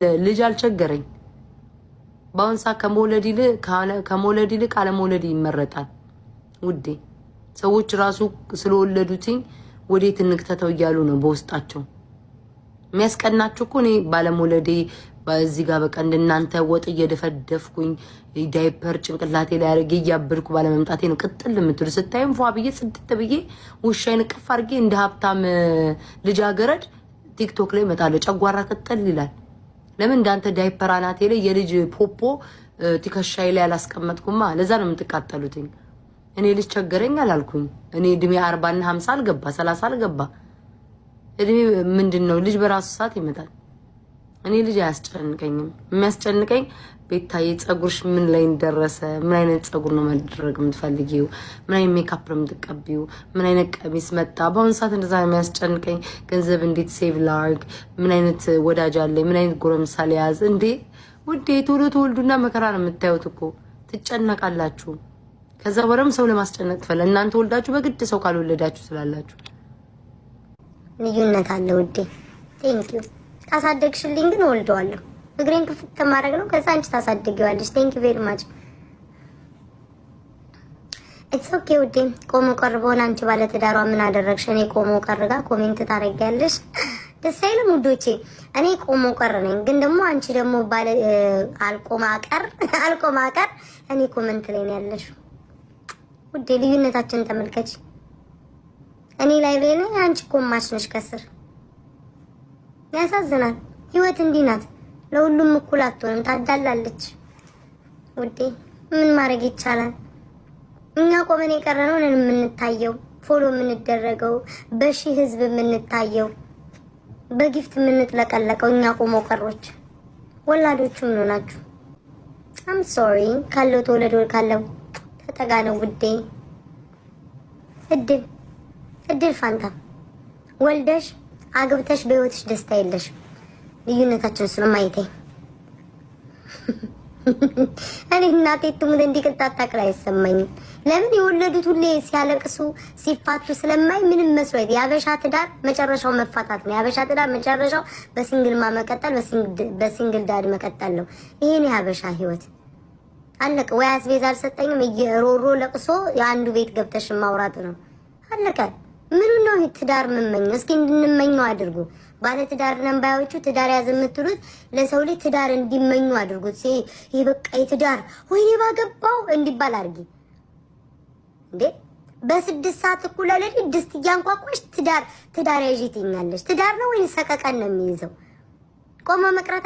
ልጅ አልቸገረኝ። በአሁን ሰዓት ከመውለድ ይልቅ አለመውለድ ይመረጣል ውዴ። ሰዎች ራሱ ስለወለዱትኝ ወዴት እንክተተው እያሉ ነው በውስጣቸው። የሚያስቀናችሁ እኮ እኔ ባለመውለዴ በዚህ ጋር በቃ እንደናንተ ወጥ እየደፈደፍኩኝ ዳይፐር ጭንቅላቴ ላይ አድርጌ እያበድኩ ባለመምጣቴ ነው ቅጥል የምትሉ። ስታይም ፏ ብዬ ጽድት ብዬ ውሻዬን ቅፍ አድርጌ እንደ ሀብታም ልጃገረድ ቲክቶክ ላይ እመጣለሁ። ጨጓራ ቅጥል ይላል። ለምን እንዳንተ ዳይፐር አናቴ ላይ የልጅ ፖፖ ትከሻይ ላይ አላስቀመጥኩማ። ለዛ ነው የምትቃጠሉትኝ። እኔ ልጅ ቸገረኝ አላልኩኝ። እኔ እድሜ 40 እና 50 አልገባ 30 አልገባ እድሜ ምንድነው? ልጅ በራሱ ሰዓት ይመጣል። እኔ ልጅ አያስጨንቀኝም። የሚያስጨንቀኝ ቤታዬ ጸጉርሽ ምን ላይ እንደረሰ፣ ምን አይነት ጸጉር ነው ማድረግ የምትፈልጊው፣ ምን አይነት ሜካፕ ነው የምትቀቢው፣ ምን አይነት ቀሚስ መጣ። በአሁን ሰዓት እንደዛ ነው የሚያስጨንቀኝ። ገንዘብ እንዴት ሴቭ ላርግ፣ ምን አይነት ወዳጅ አለ፣ ምን አይነት ጎረምሳ ሊያዝ። እንዴ ውዴ ቶሎ ተወልዱና መከራ ነው የምታዩት እኮ ትጨነቃላችሁ። ከዛ በረም ሰው ለማስጨነቅ ፈለ እናንተ ወልዳችሁ በግድ ሰው ካልወለዳችሁ ስላላችሁ ልዩነት አለ ውዴ። ቴንክ ዩ ታሳደግሽልኝ ግን ወልደዋለሁ። እግሬን ክፍት ከማድረግ ነው። ከዛ አንቺ ታሳድጊዋለሽ። ቴንክ ዩ ቬሪ ማች ኢትስ ኦኬ ውዴ። ቆሞ ቀር በሆነ አንቺ ባለ ትዳሯ ምን አደረግሽ? እኔ ቆሞ ቀር ጋር ኮሜንት ታደርጊያለሽ። ደስ አይልም ውዶቼ። እኔ ቆሞ ቀር ነኝ፣ ግን ደግሞ አንቺ ደግሞ ባለ አልቆማ ቀር እኔ ኮሜንት ላይ ነው ያለሽ ውዴ። ልዩነታችንን ተመልከች። እኔ ላይ ነው፣ አንቺ ቆማሽ ነሽ ከስር። ያሳዝናል። ህይወት እንዲህ ናት። ለሁሉም እኩል አትሆንም፣ ታዳላለች ውዴ። ምን ማድረግ ይቻላል? እኛ ቆመን የቀረነው ነን የምንታየው፣ ፎሎ የምንደረገው፣ በሺህ ህዝብ የምንታየው፣ በጊፍት የምንጥለቀለቀው እኛ ቆሞ ቀሮች። ወላዶቹ ምን ሆናችሁ? አም ሶሪ። ካለው ተወለደ ካለው ተጠጋ ነው ውዴ። እድል ፋንታ ወልደሽ አግብተሽ በህይወትሽ ደስታ የለሽ። ልዩነታችን ስለማይታይ እኔ እናቴ ትሙት እንዲቅጣጣ ቅላ አይሰማኝም። ለምን የወለዱት ሁሌ ሲያለቅሱ ሲፋቱ ስለማይ ምንም መስዋዕት። የአበሻ ትዳር መጨረሻው መፋታት ነው። የአበሻ ትዳር መጨረሻው በሲንግል መቀጠል፣ በሲንግል ዳድ መቀጠል ነው። ይሄን የአበሻ ህይወት አለቀ። ወይ አስቤዛ አልሰጠኝም እየሮሮ ለቅሶ የአንዱ ቤት ገብተሽ ማውራት ነው። አለቀ። ምኑ ነው ትዳር መመኘው? እስኪ እንድንመኘው አድርጉ። ባለ ትዳር ነን ባዮቹ ትዳር ያዘ የምትሉት ለሰው ልጅ ትዳር እንዲመኙ አድርጉት። ይሄ በቃ የትዳር ወይኔ ባገባው እንዲባል አድርጊ እንዴ። በ6 ሰዓት እኩል ለሌሊት ድስት እያንኳኳሽ ትዳር ያዥ ትኛለሽ። ትዳር ነው ወይ ሰቀቀን ነው የሚይዘው? ቆመ መቅረት